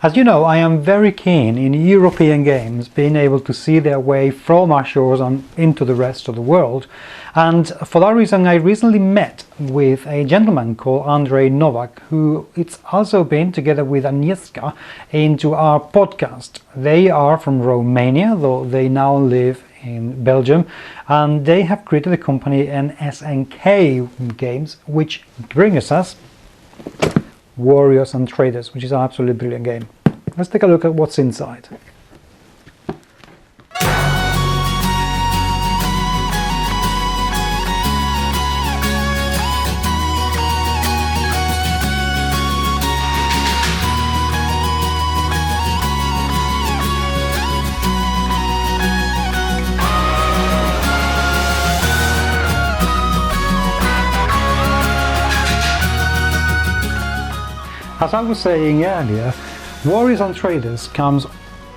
As you know, I am very keen in European games being able to see their way from our shores and into the rest of the world, and for that reason I recently met with a gentleman called Andrei Novak, who it's also been, together with Agnieska, into our podcast. They are from Romania, though they now live in Belgium, and they have created a company, NSKN Games, which brings us Warriors and Traders, which is an absolutely brilliant game. Let's take a look at what's inside. As I was saying earlier, Warriors and Traders comes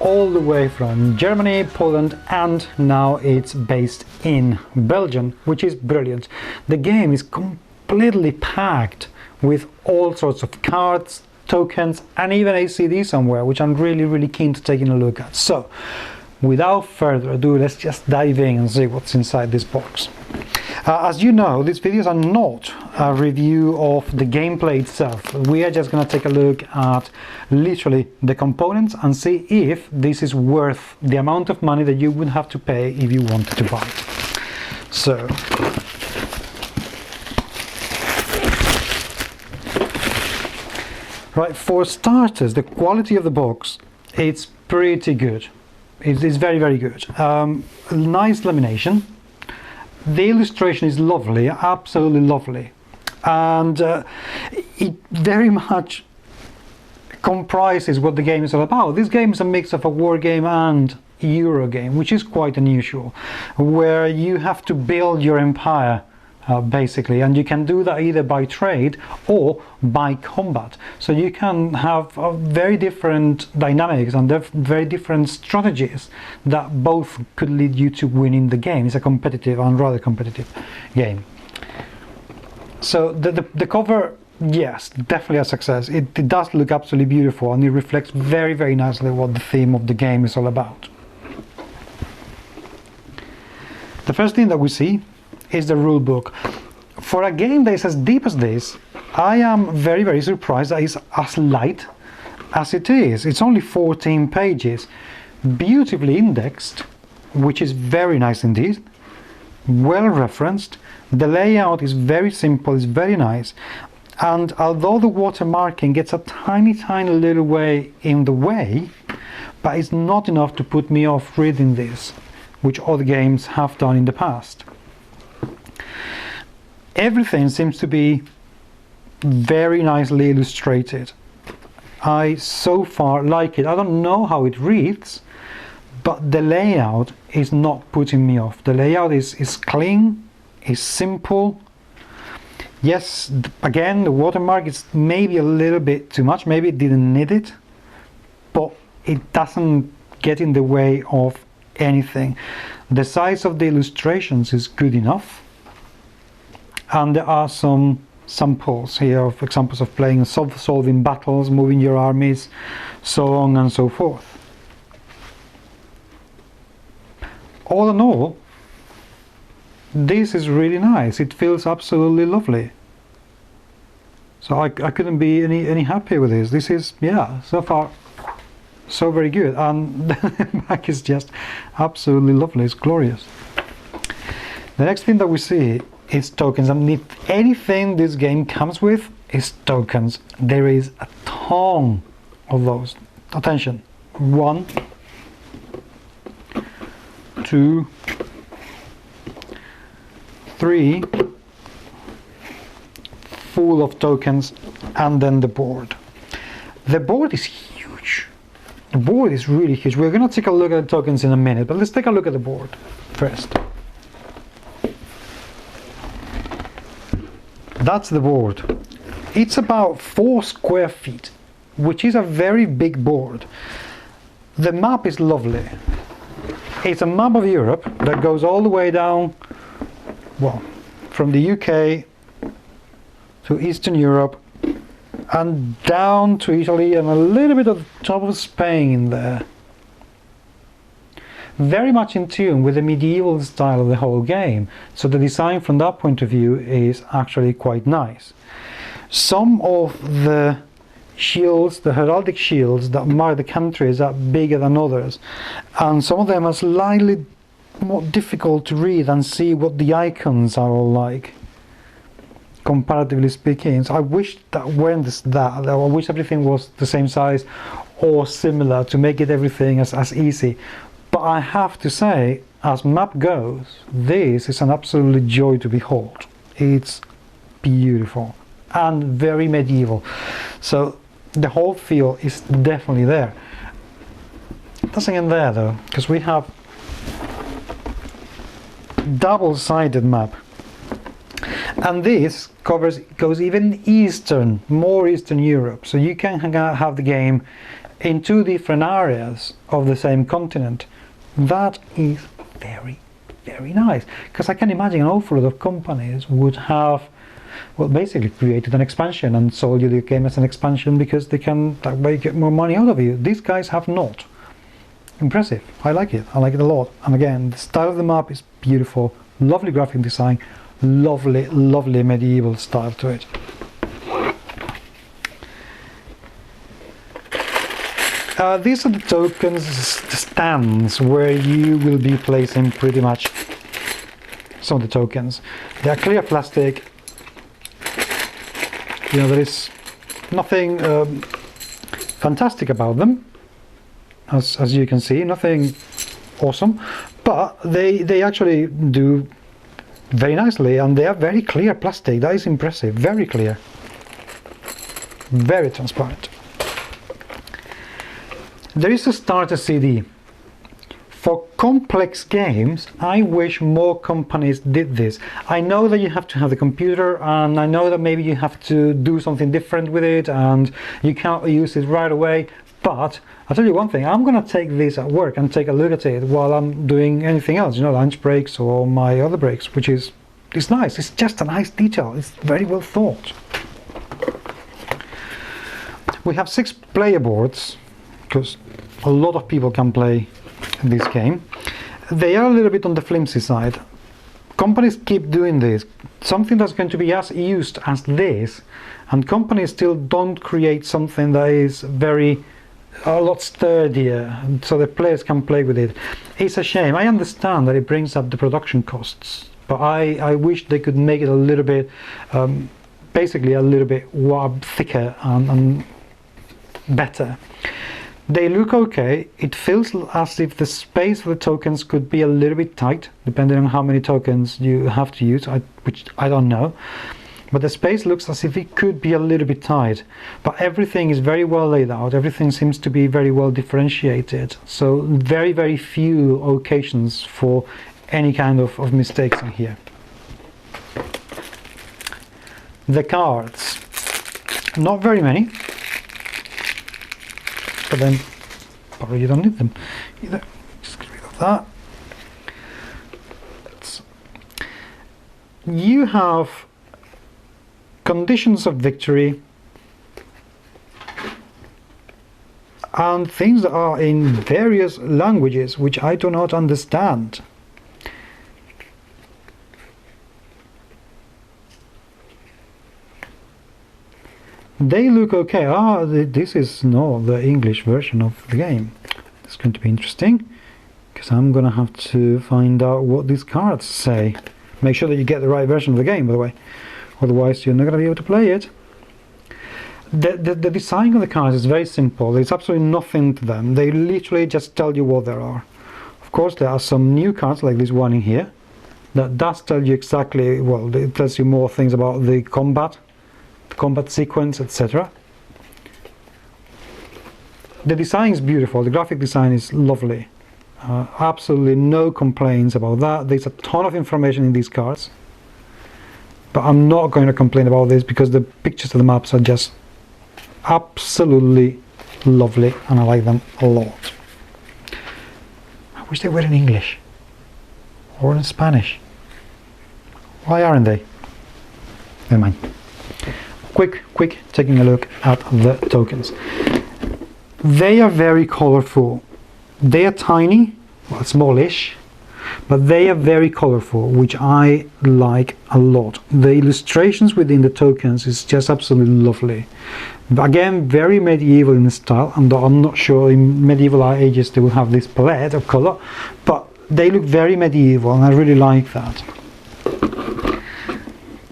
all the way from Germany, Poland, and now it's based in Belgium, which is brilliant. The game is completely packed with all sorts of cards, tokens, and even a CD somewhere, which I'm really keen to take a look at. So, without further ado, let's just dive in and see what's inside this box. As you know, these videos are not a review of the gameplay itself. We are just going to take a look at literally the components and see if this is worth the amount of money that you would have to pay if you wanted to buy it. So, right, for starters, the quality of the box, it's pretty good. It's very good. Nice lamination. The illustration is lovely, absolutely lovely, and it very much comprises what the game is all about. This game is a mix of a war game and Euro game, which is quite unusual, where you have to build your empire basically, and you can do that either by trade or by combat. So you can have very different dynamics and very different strategies that both could lead you to winning the game. It's a competitive and rather competitive game. So the cover, yes, definitely a success. It does look absolutely beautiful, and it reflects very nicely what the theme of the game is all about. The first thing that we see is the rule book. For a game that is as deep as this, I am very surprised that it's as light as it is. It's only 14 pages, beautifully indexed, which is very nice indeed, well referenced. The layout is very simple, it's very nice, and although the watermarking gets a tiny little way in the way, but it's not enough to put me off reading this, which other games have done in the past. Everything seems to be very nicely illustrated. I so far like it. I don't know how it reads, but the layout is not putting me off. The layout is clean, is simple. Yes, again, the watermark is maybe a little bit too much. Maybe it didn't need it, but it doesn't get in the way of anything. The size of the illustrations is good enough. And there are some samples here of examples of playing solving battles, moving your armies, so on and so forth. All in all, this is really nice. It feels absolutely lovely. So I couldn't be any happier with this. This is, yeah, so far so very good, and the back is just absolutely lovely. It's glorious. The next thing that we see is tokens, and if anything this game comes with is tokens. There is a ton of those. Attention, 1, 2, 3, full of tokens, and then the board. The board is huge. The board is really huge. We're going to take a look at the tokens in a minute, but let's take a look at the board first. That's the board. It's about 4 square feet, which is a very big board. The map is lovely. It's a map of Europe that goes all the way down, well, from the UK to Eastern Europe and down to Italy and a little bit of the top of Spain there. Very much in tune with the medieval style of the whole game, so the design from that point of view is actually quite nice. Some of the shields, the heraldic shields that mark the countries, are bigger than others, and some of them are slightly more difficult to read and see what the icons are all like, comparatively speaking. So I wish that I wish everything was the same size or similar to make it everything as easy. But I have to say, as map goes, this is an absolute joy to behold. It's beautiful and very medieval. So the whole feel is definitely there. Nothing in there though, because we have double-sided map. And this goes even more Eastern Europe. So you can have the game in two different areas of the same continent. That is very, very nice, because I can imagine an awful lot of companies would have, well, basically created an expansion and sold you the game as an expansion because they can that way get more money out of you. These guys have not. Impressive. I like it a lot. And again, the style of the map is beautiful, lovely graphic design, lovely medieval style to it. These are the tokens, the stands where you will be placing pretty much some of the tokens. They are clear plastic. You know, there is nothing fantastic about them, as you can see, nothing awesome, but they actually do very nicely, and they are very clear plastic. That is impressive. Very clear, very transparent. There is a starter CD. For complex games, I wish more companies did this. I know that you have to have the computer, and I know that maybe you have to do something different with it and you can't use it right away, but I'll tell you one thing, I'm going to take this at work and take a look at it while I'm doing anything else, you know, lunch breaks or my other breaks, which is it's nice. It's just a nice detail. It's very well thought. We have 6 player boards, because a lot of people can play this game. They are a little bit on the flimsy side. Companies keep doing this, something that's going to be as used as this, and companies still don't create something that is a lot sturdier, so the players can play with it. It's a shame. I understand that it brings up the production costs, but I wish they could make it a little bit, basically a little bit thicker and better. They look okay. It feels as if the space for the tokens could be a little bit tight, depending on how many tokens you have to use, which I don't know. But the space looks as if it could be a little bit tight. But everything is very well laid out. Everything seems to be very well differentiated. So very, very few occasions for any kind of mistakes in here. The cards. Not very many. But then probably you don't need them either. Just get rid of that. You have conditions of victory and things that are in various languages which I do not understand. They look okay. This is not the English version of the game. It's going to be interesting, because I'm going to have to find out what these cards say. Make sure that you get the right version of the game, by the way. Otherwise, you're not going to be able to play it. The design of the cards is very simple. There's absolutely nothing to them. They literally just tell you what there are. Of course, there are some new cards, like this one in here, that does tell you exactly, well, it tells you more things about the combat sequence, etc. The design is beautiful. The graphic design is lovely. Absolutely no complaints about that. There's a ton of information in these cards, but I'm not going to complain about this because the pictures of the maps are just absolutely lovely and I like them a lot. I wish they were in English or in Spanish. Why aren't they? Never mind. quick taking a look at the tokens. They are very colorful. They are tiny, well, smallish, but they are very colorful, which I like a lot. The illustrations within the tokens is just absolutely lovely. Again, very medieval in style, and I'm not sure in medieval ages they will have this palette of color, but they look very medieval and I really like that.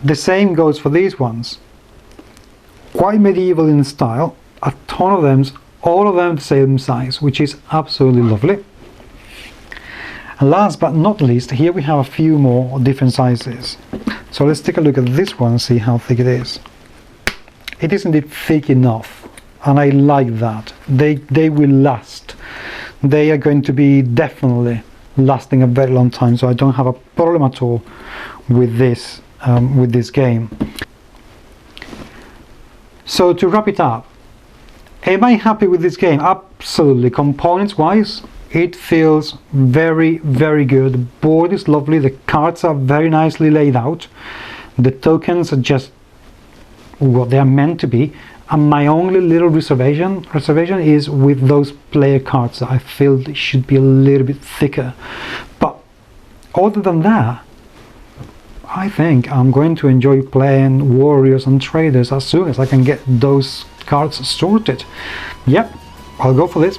The same goes for these ones. Quite medieval in style, a ton of them, all of them the same size, which is absolutely lovely. And last but not least, here we have a few more different sizes. So let's take a look at this one and see how thick it is. It is indeed thick enough, and I like that. They will last. They are going to be definitely lasting a very long time, so I don't have a problem at all with this game. So to wrap it up, am I happy with this game? Absolutely. Components wise, it feels very, very good. The board is lovely, the cards are very nicely laid out, the tokens are just what they are meant to be, and my only little reservation is with those player cards. I feel they should be a little bit thicker, but other than that, I think I'm going to enjoy playing Warriors and Traders as soon as I can get those cards sorted. Yep, I'll go for this.